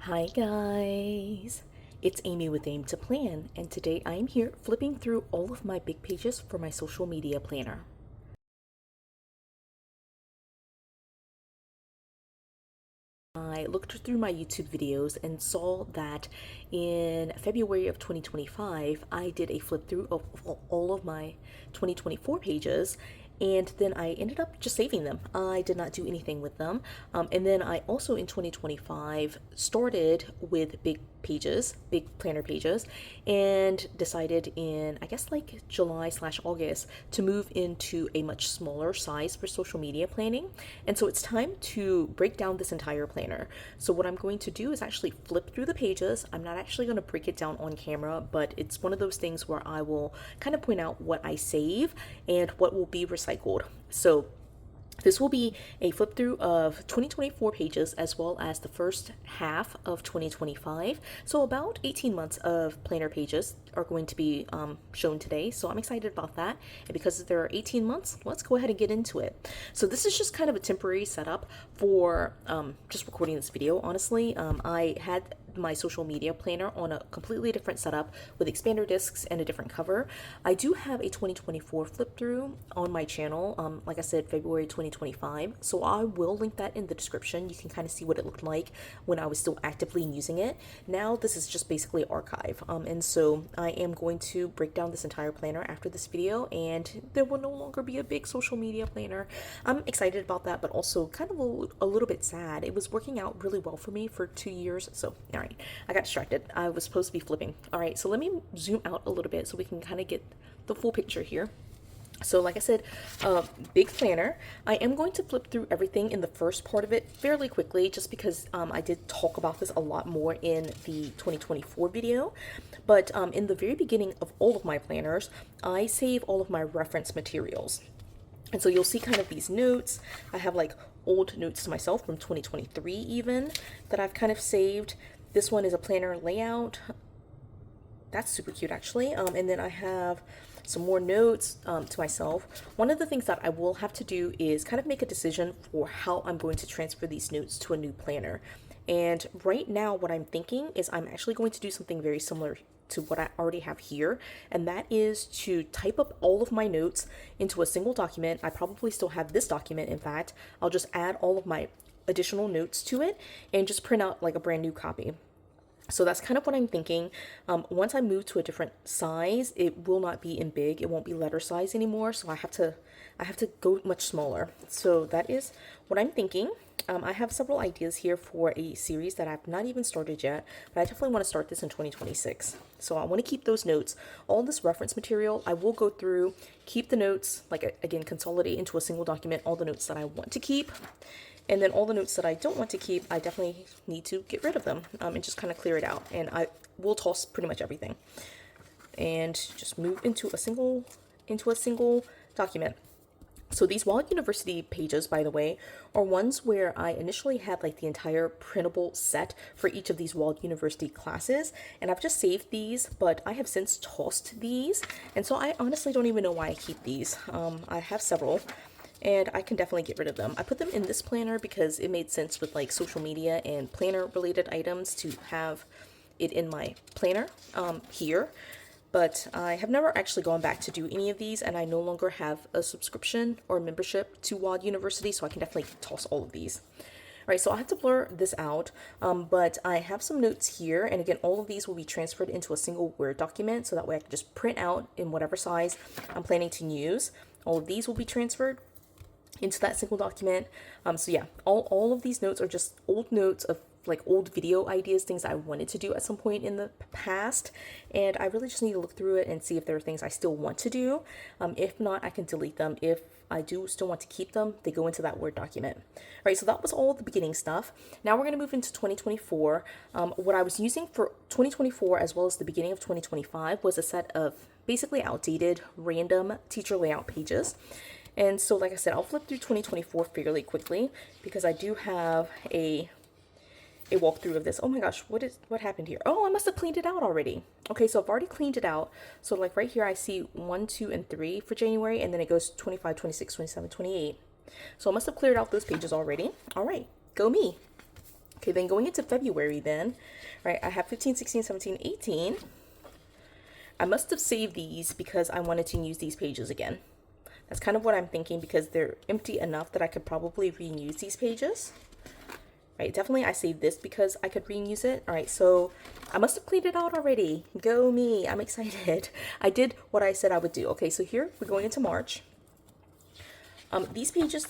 Hi guys, it's Amy with Aim to Plan, and today I am here flipping through all of my big pages for my social media planner. I looked through my YouTube videos and saw that in February of 2025, I did a flip through of all of my 2024 pages, and then I ended up just saving them. I did not do anything with them. And then I also in 2025 started with big planner pages, and decided in, I guess, like July/August to move into a much smaller size for social media planning. And so it's time to break down this entire planner. So what I'm going to do is actually flip through the pages. I'm not actually going to break it down on camera, but it's one of those things where I will kind of point out what I save and what will be recycled. So this will be a flip through of 2024 pages as well as the first half of 2025. So about 18 months of planner pages are going to be shown today. So I'm excited about that. And because there are 18 months, let's go ahead and get into it. So this is just kind of a temporary setup for just recording this video. Honestly, I had my social media planner on a completely different setup with expander discs and a different cover. I do have a 2024 flip through on my channel, like I said, February 2025. So I will link that in the description. You can kind of see what it looked like when I was still actively using it. Now this is just basically archive. And so I am going to break down this entire planner after this video, and there will no longer be a big social media planner. I'm excited about that, but also kind of a little bit sad. It was working out really well for me for 2 years. So, all right, I got distracted. I was supposed to be flipping. All right, so let me zoom out a little bit so we can kind of get the full picture here. So like I said, big planner. I am going to flip through everything in the first part of it fairly quickly, just because I did talk about this a lot more in the 2024 video. But in the very beginning of all of my planners, I save all of my reference materials. And so you'll see kind of these notes. I have like old notes to myself from 2023 even that I've kind of saved. This one is a planner layout. That's super cute actually. And then I have some more notes to myself. One of the things that I will have to do is kind of make a decision for how I'm going to transfer these notes to a new planner. And right now what I'm thinking is I'm actually going to do something very similar to what I already have here, and that is to type up all of my notes into a single document. I probably still have this document. In fact, I'll just add all of my additional notes to it and just print out like a brand new copy. So that's kind of what I'm thinking. Once I move to a different size, it will not be in big. It won't be letter size anymore. So I have to go much smaller. So that is what I'm thinking. I have several ideas here for a series that I've not even started yet, but I definitely want to start this in 2026. So I want to keep those notes, all this reference material. I will go through, keep the notes, like again, consolidate into a single document, all the notes that I want to keep. And then all the notes that I don't want to keep, I definitely need to get rid of them and just kind of clear it out. And I will toss pretty much everything and just move into a single document. So these Wild University pages, by the way, are ones where I initially had like the entire printable set for each of these Wild University classes, and I've just saved these, but I have since tossed these, and so I honestly don't even know why I keep these. I have several, and I can definitely get rid of them. I put them in this planner because it made sense with like social media and planner related items to have it in my planner here. But I have never actually gone back to do any of these, and I no longer have a subscription or membership to Wild University, so I can definitely toss all of these. All right, so I'll have to blur this out, but I have some notes here, and again, all of these will be transferred into a single Word document, so that way I can just print out in whatever size I'm planning to use. All of these will be transferred into that single document. So yeah, all of these notes are just old notes of like old video ideas, things I wanted to do at some point in the past, and I really just need to look through it and see if there are things I still want to do. If not, I can delete them. If I do still want to keep them, they go into that Word document. All right, so that was all the beginning stuff. Now we're going to move into 2024. What I was using for 2024 as well as the beginning of 2025 was a set of basically outdated random teacher layout pages. And so like I said, I'll flip through 2024 fairly quickly because I do have a walkthrough of this. Oh my gosh, what happened here? Oh, I must have cleaned it out already. Okay, so I've already cleaned it out. So like right here, I see 1, 2, and 3 for January, and then it goes 25, 26, 27, 28. So I must have cleared out those pages already. All right, go me. Okay, then going into February then, right, I have 15, 16, 17, 18. I must have saved these because I wanted to use these pages again. That's kind of what I'm thinking, because they're empty enough that I could probably reuse these pages. Right, definitely I saved this because I could reuse it. All right, so I must have cleaned it out already. Go me, I'm excited. I did what I said I would do. Okay, so here we're going into March. These pages,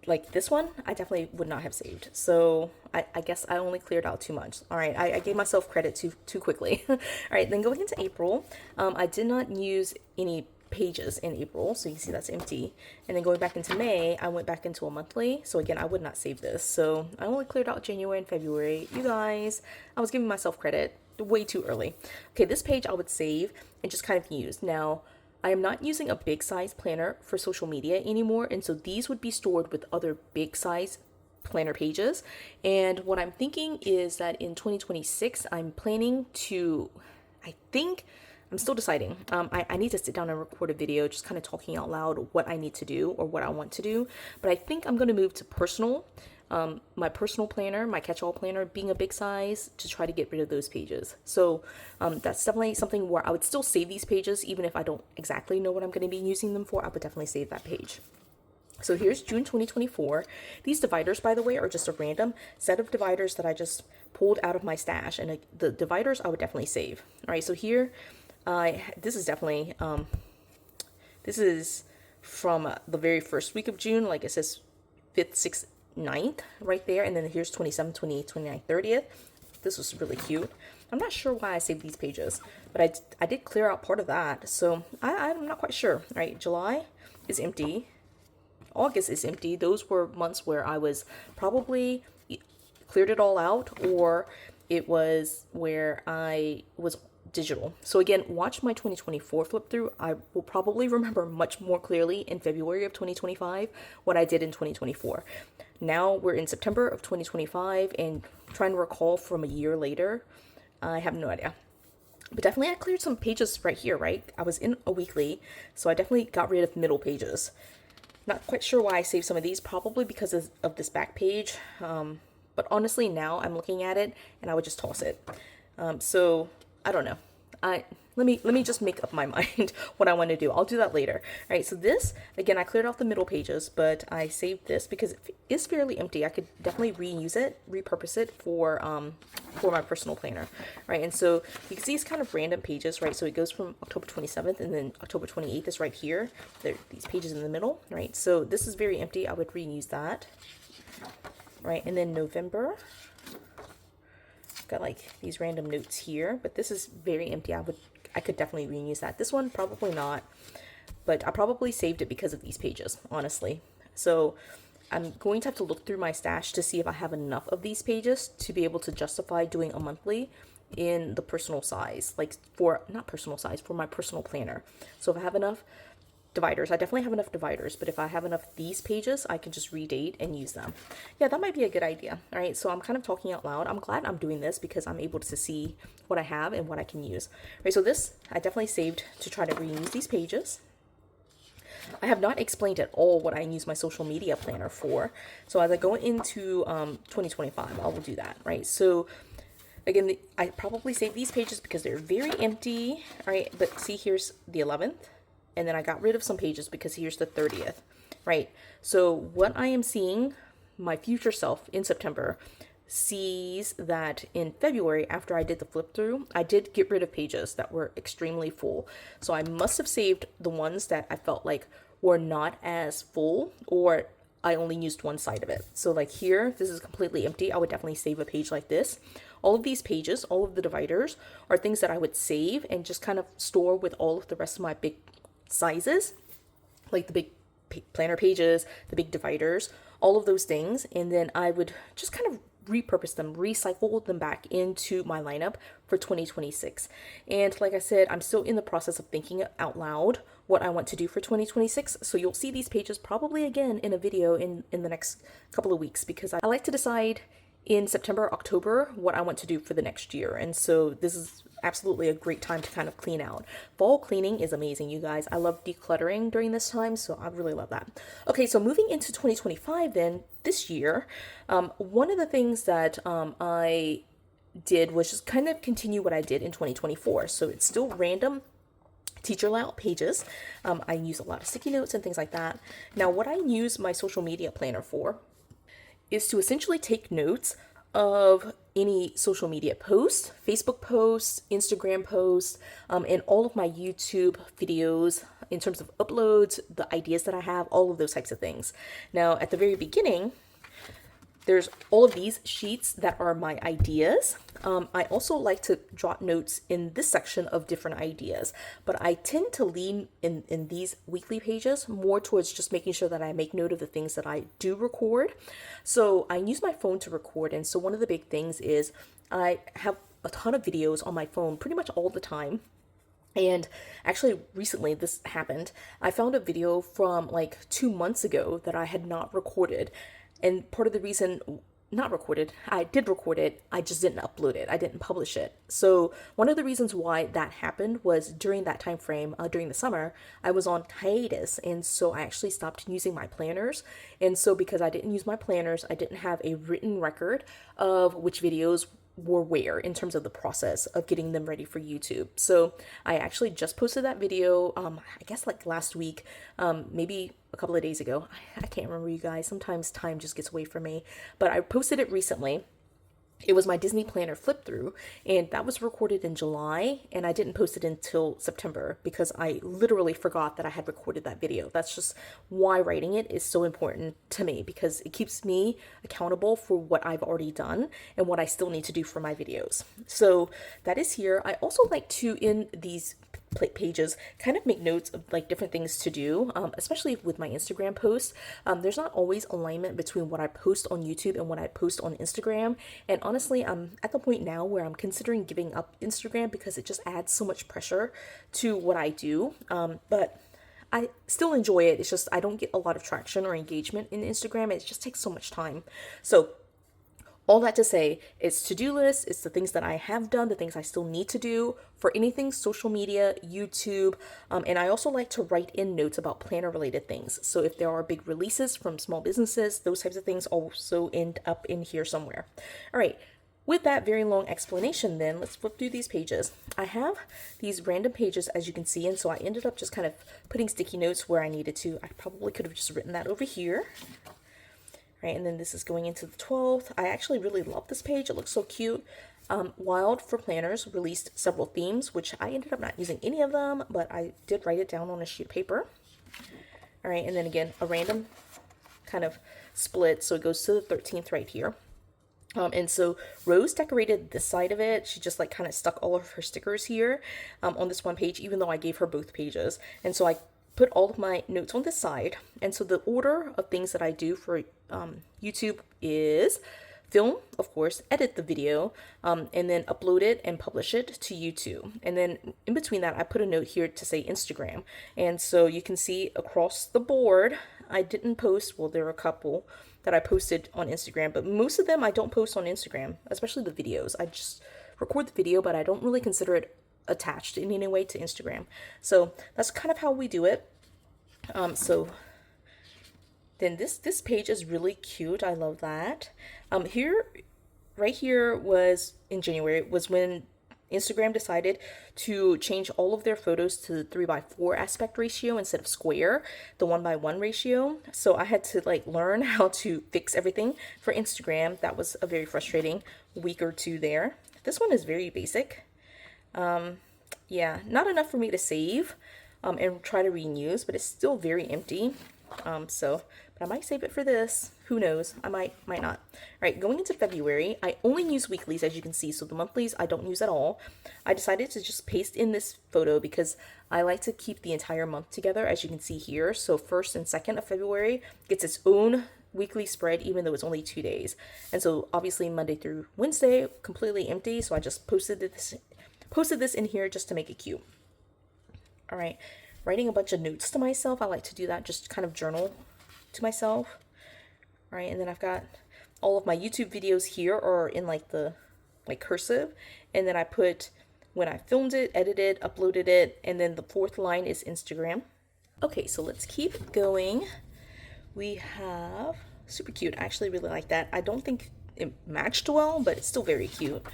like this one, I definitely would not have saved. So I guess I only cleared out too much. All right, I gave myself credit too quickly. All right, then going into April, I did not use any pages in April, so you can see that's empty. And then going back into May, I went back into a monthly. So again, I would not save this. So I only cleared out January and February. You guys, I was giving myself credit way too early. Okay, this page I would save and just kind of use. Now, I am not using a big size planner for social media anymore, and so these would be stored with other big size planner pages. And what I'm thinking is that in 2026, I'm planning to, I think, I'm still deciding. I need to sit down and record a video just kind of talking out loud what I need to do or what I want to do. But I think I'm going to move to personal, my personal planner, my catch-all planner being a big size, to try to get rid of those pages. So that's definitely something where I would still save these pages, even if I don't exactly know what I'm going to be using them for. I would definitely save that page. So here's June 2024. These dividers, by the way, are just a random set of dividers that I just pulled out of my stash, and the dividers I would definitely save. All right, so here, this is definitely, this is from the very first week of June. Like it says 5th, 6th, 9th right there. And then here's 27th, 28th, 29th, 30th. This was really cute. I'm not sure why I saved these pages, but I did clear out part of that. So I'm not quite sure. All right, July is empty. August is empty. Those were months where I was probably cleared it all out, or it was where I was digital. So again, watch my 2024 flip through. I will probably remember much more clearly in February of 2025 what I did in 2024. Now we're in September of 2025 and trying to recall from a year later, I have no idea. But definitely I cleared some pages right here, right? I was in a weekly, so I definitely got rid of middle pages. Not quite sure why I saved some of these, probably because of this back page. But honestly, now I'm looking at it and I would just toss it. So I don't know. Let me just make up my mind what I want to do. I'll do that later. All right, so this, again, I cleared off the middle pages, but I saved this because it is fairly empty. I could definitely reuse it, repurpose it for my personal planner, right? And so you can see it's kind of random pages, right? So it goes from October 27th, and then October 28th is right here. There are these pages in the middle, right? So this is very empty. I would reuse that, right? And then November, got like these random notes here, but this is very empty. I could definitely reuse that. This one, probably not, but I probably saved it because of these pages, honestly. So I'm going to have to look through my stash to see if I have enough of these pages to be able to justify doing a monthly in the personal size, like not personal size, for my personal planner. So if I have enough dividers, I definitely have enough dividers, but if I have enough these pages, I can just redate and use them. Yeah, that might be a good idea. All right, so I'm kind of talking out loud. I'm glad I'm doing this because I'm able to see what I have and what I can use. All right, so this I definitely saved to try to reuse these pages. I have not explained at all what I use my social media planner for. So as I go into 2025, I will do that, right? So again, I probably save these pages because they're very empty, all right? But see, here's the 11th. And then I got rid of some pages because here's the 30th, right? So what I am seeing, my future self in September sees that in February, after I did the flip through, I did get rid of pages that were extremely full. So I must have saved the ones that I felt like were not as full, or I only used one side of it. So like here, this is completely empty. I would definitely save a page like this. All of these pages, all of the dividers are things that I would save and just kind of store with all of the rest of my big sizes, like the big planner pages, the big dividers, all of those things. And then I would just kind of repurpose them, recycle them back into my lineup for 2026. And like I said, I'm still in the process of thinking out loud what I want to do for 2026. So you'll see these pages probably again in a video in the next couple of weeks, because I like to decide in September, October, what I want to do for the next year. And so this is absolutely a great time to kind of clean out. Fall cleaning is amazing, you guys. I love decluttering during this time, so I really love that. Okay, so moving into 2025 then, this year, one of the things that I did was just kind of continue what I did in 2024. So it's still random teacher layout pages. I use a lot of sticky notes and things like that. Now, what I use my social media planner for is to essentially take notes of any social media posts, Facebook posts, Instagram posts, and all of my YouTube videos in terms of uploads, the ideas that I have, all of those types of things. Now, at the very beginning, there's all of these sheets that are my ideas. I also like to jot notes in this section of different ideas, but I tend to lean in these weekly pages more towards just making sure that I make note of the things that I do record. So I use my phone to record. And so one of the big things is I have a ton of videos on my phone pretty much all the time. And actually, recently this happened. I found a video from like 2 months ago that I had not recorded. And part of the reason, not recorded, I did record it, I just didn't upload it, I didn't publish it. So one of the reasons why that happened was during that time frame, during the summer, I was on hiatus. And so I actually stopped using my planners. And so because I didn't use my planners, I didn't have a written record of which videos were where in terms of the process of getting them ready for YouTube. So I actually just posted that video, I guess like last week, maybe a couple of days ago. I can't remember, you guys. Sometimes time just gets away from me, but I posted it recently. It was my Disney Planner flip through, and that was recorded in July, and I didn't post it until September because I literally forgot that I had recorded that video. That's just why writing it is so important to me, because it keeps me accountable for what I've already done and what I still need to do for my videos. So that is here. I also like to, in these pages, kind of make notes of like different things to do, especially with my Instagram posts. There's not always alignment between what I post on YouTube and what I post on Instagram. And honestly, I'm at the point now where I'm considering giving up Instagram because it just adds so much pressure to what I do. But I still enjoy it. It's just I don't get a lot of traction or engagement in Instagram. It just takes so much time. So all that to say, it's to-do lists, it's the things that I have done, the things I still need to do for anything social media, YouTube, and I also like to write in notes about planner related things. So if there are big releases from small businesses, those types of things also end up in here somewhere. All right. With that very long explanation, then let's flip through these pages. I have these random pages, as you can see, and so I ended up just kind of putting sticky notes where I needed to. I probably could have just written that over here. Right, and then this is going into the 12th. I actually really love this page. It looks so cute. Wild for Planners released several themes, which I ended up not using any of them, but I did write it down on a sheet of paper. All right, and then again, a random kind of split. So it goes to the 13th right here. And so Rose decorated this side of it. She just like kind of stuck all of her stickers here on this one page, even though I gave her both pages. And so I put all of my notes on this side. And so the order of things that I do for YouTube is film, of course, edit the video, and then upload it and publish it to YouTube. And then in between that, I put a note here to say Instagram. And so you can see across the board, I didn't post, well, there are a couple that I posted on Instagram, but most of them I don't post on Instagram, especially the videos. I just record the video, but I don't really consider it attached in any way to Instagram. So that's kind of how we do it. So then this page is really cute. I love that. Right here was in January, was when Instagram decided to change all of their photos to the 3:4 aspect ratio instead of square, the 1:1 ratio. So I had to like learn how to fix everything for Instagram. That was a very frustrating week or two there. This one is very basic. Yeah, not enough for me to save and try to reuse, but it's still very empty. But I might save it for this. Who knows? I might not. All right, going into February, I only use weeklies, as you can see. So the monthlies I don't use at all. I decided to just paste in this photo because I like to keep the entire month together, as you can see here. So 1st and 2nd of February gets its own weekly spread, even though it's only 2 days. And so obviously Monday through Wednesday, completely empty. So I just posted this in here just to make it cute. All right, writing a bunch of notes to myself. I like to do that, just kind of journal to myself. All right, and then I've got all of my YouTube videos here are in like the cursive, and then I put when I filmed it, edited, uploaded it, and then the fourth line is Instagram. Okay, so let's keep going. We have super cute. I actually really like that. I don't think it matched well, but it's still very cute.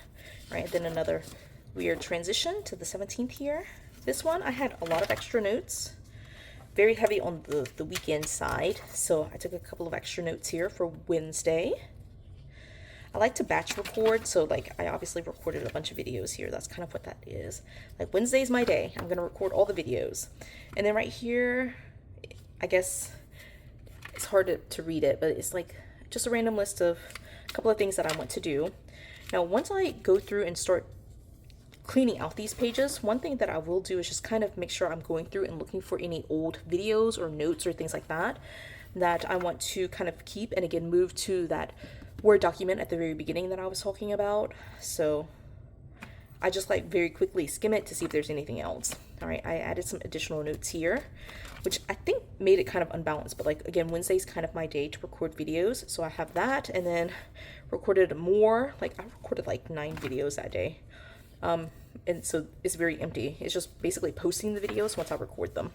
Right, then another weird transition to the 17th here. This one I had a lot of extra notes, very heavy on the weekend side, so I took a couple of extra notes here for Wednesday. I like to batch record, so like I obviously recorded a bunch of videos here. That's kind of what that is. Like Wednesday's my day. I'm gonna record all the videos. And then right here, I guess it's hard to read it, but it's like just a random list of a couple of things that I want to do. Now, once I go through and start cleaning out these pages, one thing that I will do is just kind of make sure I'm going through and looking for any old videos or notes or things like that that I want to kind of keep and again move to that Word document at the very beginning that I was talking about. So I just like very quickly skim it to see if there's anything else. All right, I added some additional notes here, which I think made it kind of unbalanced, but like again, Wednesday's kind of my day to record videos. So I have that, and then recorded more, like I recorded like 9 videos that day. And so it's very empty. It's just basically posting the videos once I record them.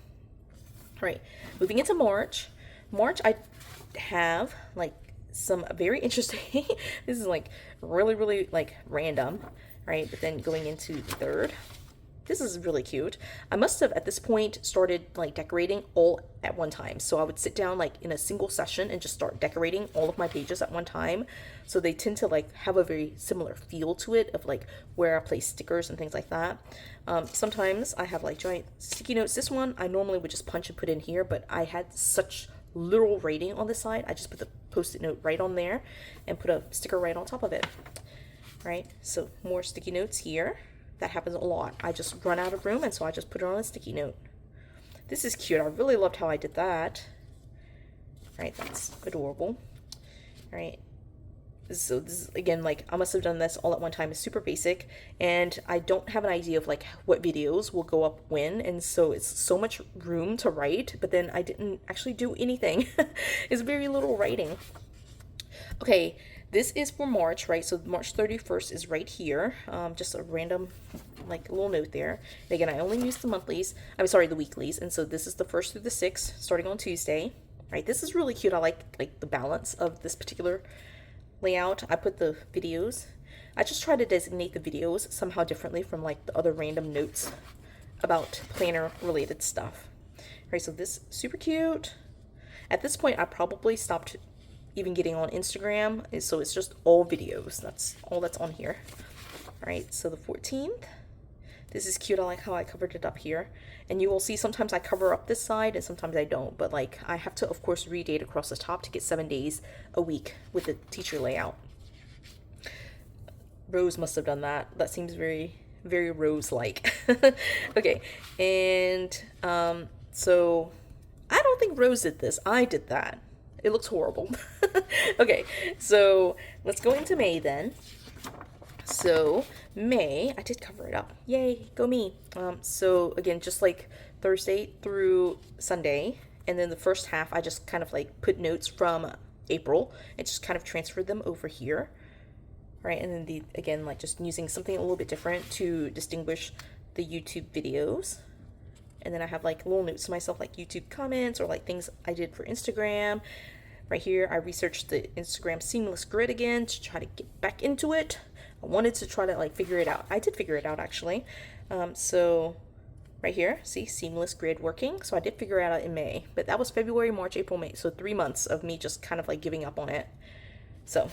All right, moving into March. March, I have like some very interesting, this is like really like random, right? But then going into the 3rd, this is really cute. I must have at this point started like decorating all at one time. So I would sit down like in a single session and just start decorating all of my pages at one time. So they tend to like have a very similar feel to it of like where I place stickers and things like that. Sometimes I have like giant sticky notes. This one I normally would just punch and put in here, but I had such literal writing on the side. I just put the post-it note right on there and put a sticker right on top of it. Right, so more sticky notes here. That happens a lot. I just run out of room, and so I just put it on a sticky note. This is cute. I really loved how I did that. Right, that's adorable. Right, so this is, again, like I must have done this all at one time. It's super basic, and I don't have an idea of like what videos will go up when, and so it's so much room to write, but then I didn't actually do anything. It's very little writing. Okay, this is for March, right? So March 31st is right here. Just a random, like, little note there. And again, I only use the monthlies. I'm sorry, the weeklies. And so this is the 1st through the 6th, starting on Tuesday. Right? This is really cute. I like the balance of this particular layout. I put the videos. I just try to designate the videos somehow differently from like the other random notes about planner related stuff. Right? So this super cute. At this point, I probably stopped even getting on Instagram, so it's just all videos. That's all that's on here. All right, so the 14th, this is cute. I like how I covered it up here, and you will see sometimes I cover up this side and sometimes I don't, but like I have to of course redate across the top to get 7 days a week with the teacher layout. Rose must have done that. That seems very Rose like. Okay, and so I don't think Rose did this. I did that. It looks horrible. Okay, so let's go into May then. So May, I did cover it up. Yay, go me. So again, just like Thursday through Sunday, and then the first half, I just kind of like put notes from April and just kind of transferred them over here. Right, and then again, like just using something a little bit different to distinguish the YouTube videos. And then I have like little notes to myself, like YouTube comments or like things I did for Instagram. Right here, I researched the Instagram seamless grid again to try to get back into it. I wanted to try to like figure it out. I did figure it out actually. So right here, see seamless grid working. So I did figure it out in May, but that was February, March, April, May. So 3 months of me just kind of like giving up on it. So,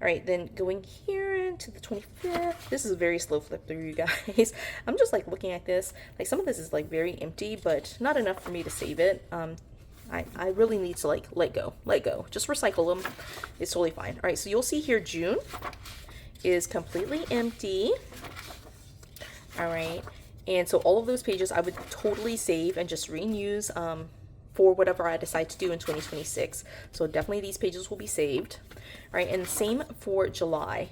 all right, then going here to the 25th. This is a very slow flip through, you guys. I'm just like looking at this. Like some of this is like very empty, but not enough for me to save it. I really need to like let go. Just recycle them. It's totally fine. All right, so you'll see here June is completely empty. All right, and so all of those pages I would totally save and just reuse for whatever I decide to do in 2026. So definitely these pages will be saved. Right, and same for July.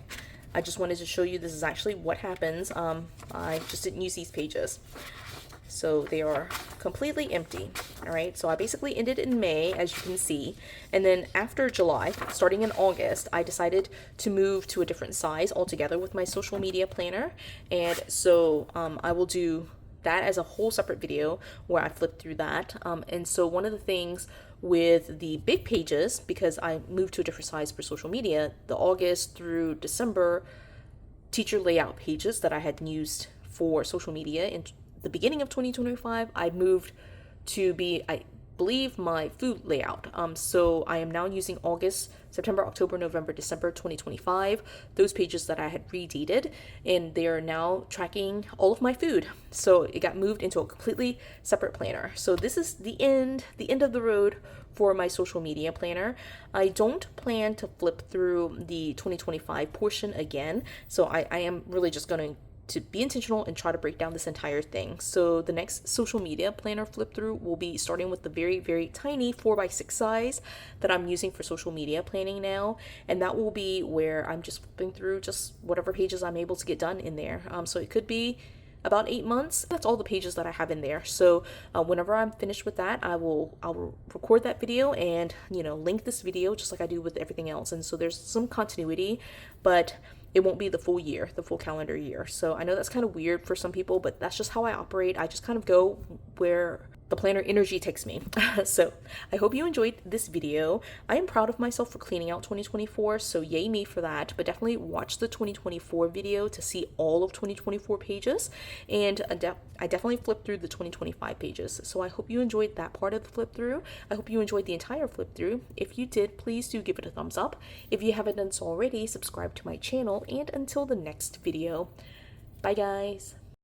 I just wanted to show you this is actually what happens. I just didn't use these pages. So they are completely empty. All right, so I basically ended in May, as you can see. And then after July, starting in August, I decided to move to a different size altogether with my social media planner. And so I will do that as a whole separate video where I flip through that. And so one of the things with the big pages, because I moved to a different size for social media, the August through December teacher layout pages that I had used for social media in the beginning of 2025, I moved to be, I believe, my food layout. So I am now using August, September, October, November, December 2025, those pages that I had redated, and they are now tracking all of my food. So it got moved into a completely separate planner. So this is the end of the road for my social media planner. I don't plan to flip through the 2025 portion again. So I am really just going to be intentional and try to break down this entire thing. So the next social media planner flip through will be starting with the very, very tiny 4x6 size that I'm using for social media planning now. And that will be where I'm just flipping through just whatever pages I'm able to get done in there. So it could be about 8 months. That's all the pages that I have in there. So whenever I'm finished with that, I'll record that video and, you know, link this video just like I do with everything else. And so there's some continuity, but it won't be the full year, the full calendar year. So I know that's kind of weird for some people, but that's just how I operate. I just kind of go where the planner energy takes me. So I hope you enjoyed this video. I am proud of myself for cleaning out 2024, so yay me for that. But definitely watch the 2024 video to see all of 2024 pages. And I definitely flipped through the 2025 pages. So I hope you enjoyed that part of the flip through. I hope you enjoyed the entire flip through. If you did, please do give it a thumbs up. If you haven't done so already, subscribe to my channel. And until the next video, bye guys.